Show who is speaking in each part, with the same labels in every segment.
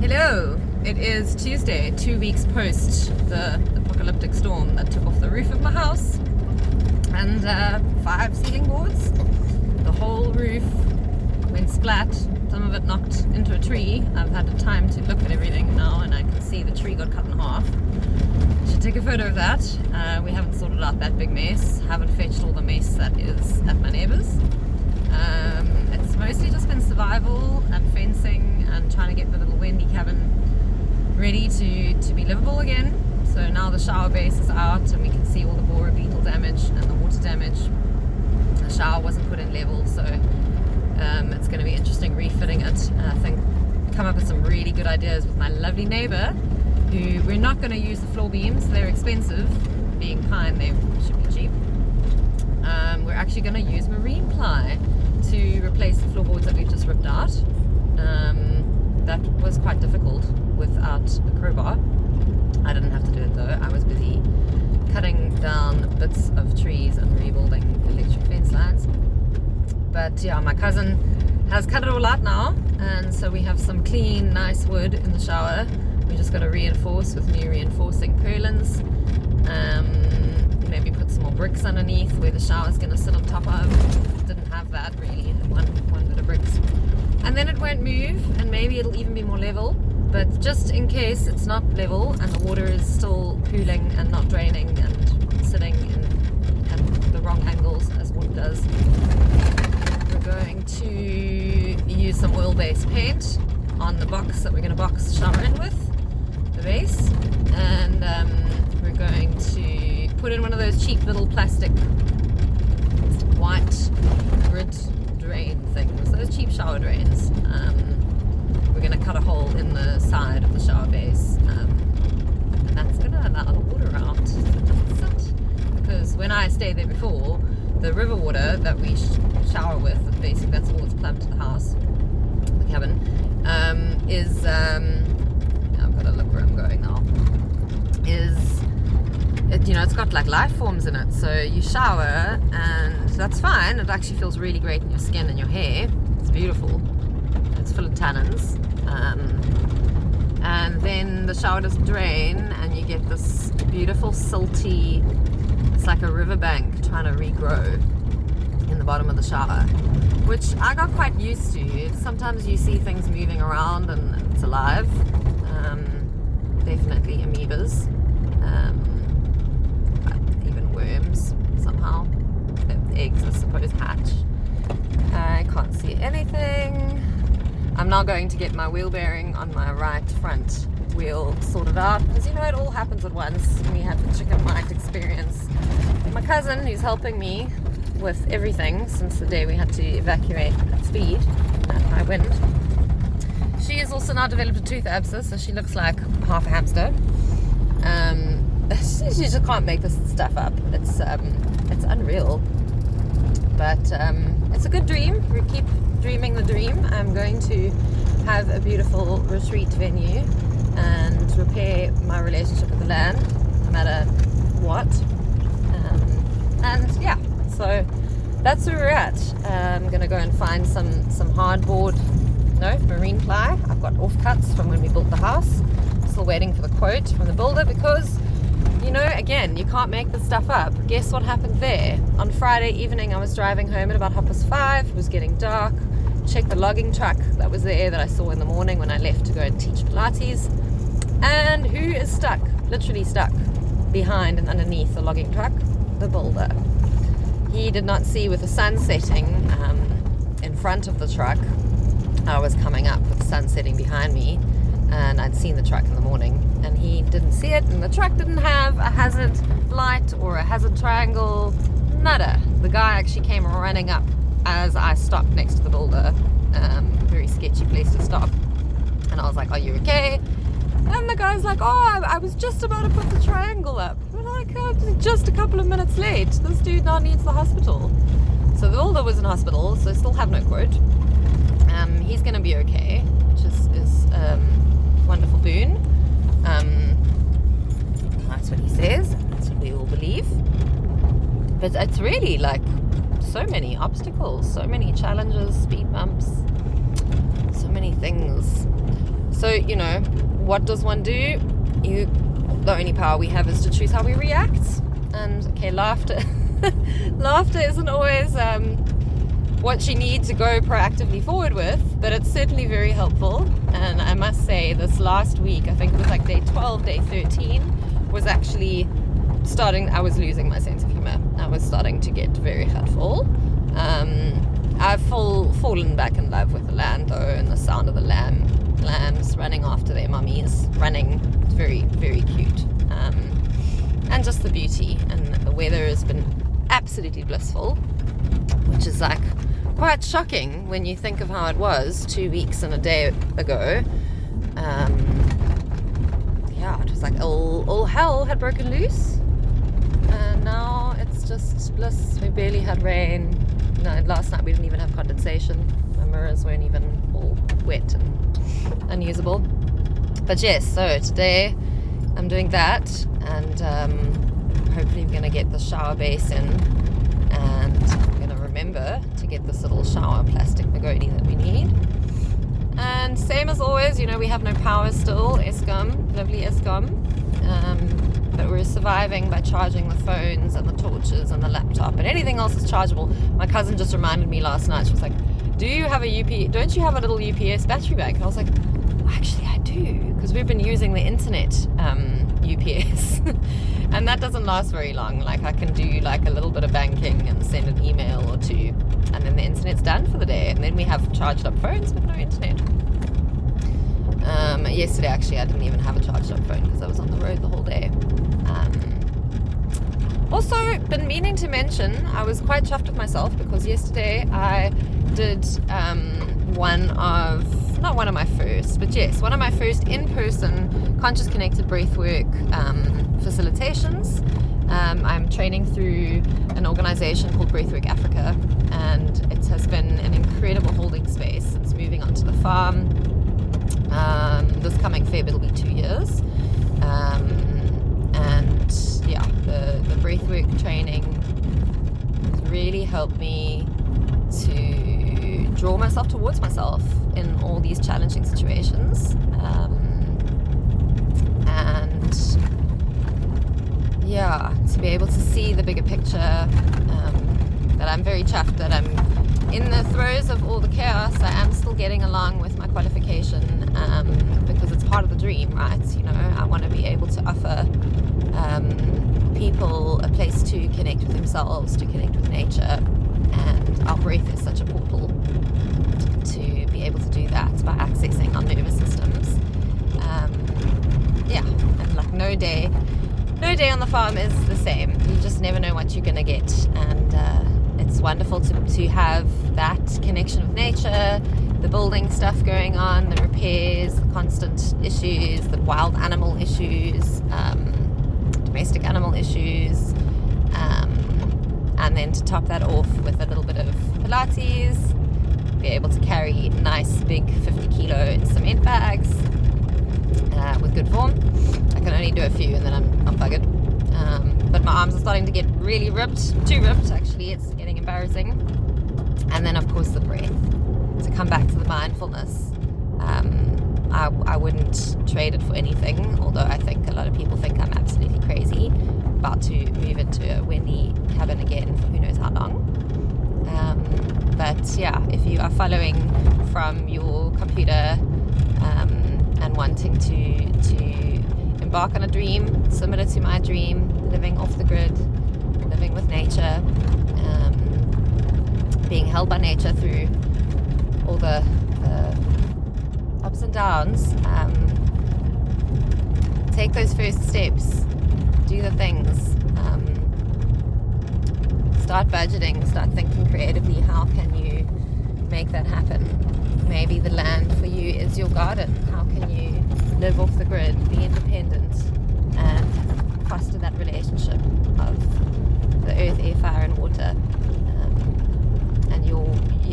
Speaker 1: Hello, it is Tuesday, 2 weeks post the apocalyptic storm that took off the roof of my house and 5 ceiling boards. The whole roof went splat, some of it knocked into a tree. I've had the time to look at everything now and I can see the tree got cut in half. Should take a photo of that. We haven't sorted out that big mess, haven't fetched all the mess that is at my neighbour's. It's mostly just been survival and fencing and trying to get the little Wendy cabin ready to be livable again. So now the shower base is out and we can see all the borer beetle damage and the water damage. The shower wasn't put in level, so it's going to be interesting refitting it. And I think come up with some really good ideas with my lovely neighbour, who we're not going to use the floor beams. They're expensive. Being kind, they should be cheap. We're actually going to use marine ply to replace the floorboards that we've just ripped out. That was quite difficult without a crowbar. I didn't have to do it though. I was busy cutting down bits of trees and rebuilding electric fence lines. But yeah, my cousin has cut it all out now, and so we have some clean, nice wood in the shower. We just got to reinforce with new reinforcing purlins. Maybe put some more bricks underneath where the shower's going to sit on top of. Didn't have that really, one bit of bricks. And then it won't move, and maybe it'll even be more level. But just in case it's not level and the water is still pooling and not draining and sitting at the wrong angles as water does, we're going to use some oil-based paint on the box that we're going to box the shower in with, the base, and we're going to put in one of those cheap little plastic white grid drain things, those cheap shower drains. We're going to cut a hole in the side of the shower base, and that's going to allow the water out to sit. Because when I stayed there before, the river water that we shower with, basically that's all that's plumbed to the house, the cabin, is I've got to look where I'm going now, it's got like life forms in it. So you shower and that's fine, it actually feels really great in your skin and your hair, it's beautiful, it's full of tannins, and then the shower doesn't drain and you get this beautiful silty, it's like a riverbank trying to regrow in the bottom of the shower, which I got quite used to. Sometimes you see things moving around and it's alive, definitely amoebas, even worms somehow. The eggs I suppose hatch. I can't see anything. I'm now going to get my wheel bearing on my right front wheel sorted out, because it all happens at once. We had the chicken mite experience. My cousin, who's helping me with everything since the day we had to evacuate at speed at high wind, she has also now developed a tooth abscess, so she looks like half a hamster. She just can't make this stuff up. It's unreal, but it's a good dream. We keep dreaming the dream. I'm going to have a beautiful retreat venue and repair my relationship with the land, no matter what. And yeah, so that's where we're at. I'm gonna go and find some marine ply. I've got offcuts from when we built the house. Still waiting for the quote from the builder, because again, you can't make this stuff up. Guess what happened there? On Friday evening, I was driving home at about 5:30. It was getting dark. Checked the logging truck that was there that I saw in the morning when I left to go and teach Pilates. And who is stuck, literally stuck, behind and underneath the logging truck? The builder. He did not see, with the sun setting in front of the truck, I was coming up with the sun setting behind me, and I'd seen the truck in the morning, and he didn't see it, and the truck didn't have a hazard light or a hazard triangle, nada. The guy actually came running up as I stopped next to the boulder. Very sketchy place to stop, and I was like, "Are you okay?" And the guy's like, "Oh, I was just about to put the triangle up." We're like, just a couple of minutes late. This dude now needs the hospital. So the boulder was in hospital, so I still have no quote. He's going to be okay, which is wonderful boon. That's what he says. That's what we all believe. But it's really like so many obstacles, so many challenges, speed bumps, so many things. So, you know, what does one do? The only power we have is to choose how we react. And okay, laughter isn't always what you need to go proactively forward with, but it's certainly very helpful. And I must say, this last week, I think it was like day 12, day 13, was actually I was losing my sense of humor. I was starting to get very hurtful. I've fallen back in love with the land, though, and the sound of the lambs running after their mummies, running. It's very, very cute. And just the beauty, and the weather has been absolutely blissful, which is like quite shocking when you think of how it was 2 weeks and a day ago. It was like all hell had broken loose, and now it's just bliss. We barely had rain. No, last night we didn't even have condensation. My mirrors weren't even all wet and unusable. But yes, so today I'm doing that, and hopefully we're going to get the shower basin, and I'm going to remember to get this little shower plastic magoti that we need. And same as always, you know, we have no power still, Eskom, lovely Eskom, but we're surviving by charging the phones and the torches and the laptop, and anything else is chargeable. My cousin just reminded me last night, she was like, don't you have a little UPS battery bank? And I was like, actually I do, because we've been using the internet UPS and that doesn't last very long. Like, I can do like a little bit of banking and send an email or two, and then the internet's done for the day, and then we have charged up phones but no internet. Yesterday actually I didn't even have a charged up phone because I was on the road the whole day. Also been meaning to mention, I was quite chuffed with myself because yesterday I did one of my first in-person conscious connected breathwork facilitations. I'm training through an organization called Breathwork Africa, and it has been an incredible holding space since moving onto the farm. This coming Feb it'll be 2 years, and yeah, the breathwork training has really helped me to draw myself towards myself in all these challenging situations, and yeah, to be able to see the bigger picture. That I'm very chuffed that I'm in the throes of all the chaos. I am still getting along with my qualification, because it's part of the dream, right? You know, I want to be able to offer people a place to connect with themselves, to connect with nature, and our breath is such a portal to be able to do that by accessing our nervous systems. And like no day on the farm is the same. You just never know what you're gonna get, and it's wonderful to have that connection with nature, the building stuff going on, the repairs, the constant issues, the wild animal issues, domestic animal issues, and then to top that off with a little bit of Pilates, be able to carry nice big 50-kilo cement bags with good form. I can only do a few and then I'm buggered. But my arms are starting to get really ripped, too ripped actually, it's getting embarrassing. And then of course the breath, to come back to the mindfulness. I wouldn't trade it for anything, although I think a lot of people think I'm absolutely crazy, about to move into a Wendy cabin again for who knows how long. But yeah, if you are following from your computer and wanting to embark on a dream similar to my dream, living off the grid, living with nature, being held by nature through all the ups and downs, take those first steps, do the things, start budgeting, start thinking creatively. How can you make that happen? Maybe the land for you is your garden. How can you live off the grid, be independent, and foster that relationship of the earth, air, fire, and water?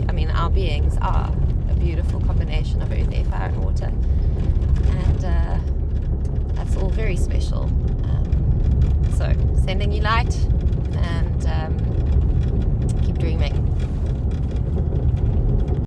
Speaker 1: And our beings are a beautiful combination of earth, air, fire, and water, and that's all very special. So sending you light, and keep dreaming.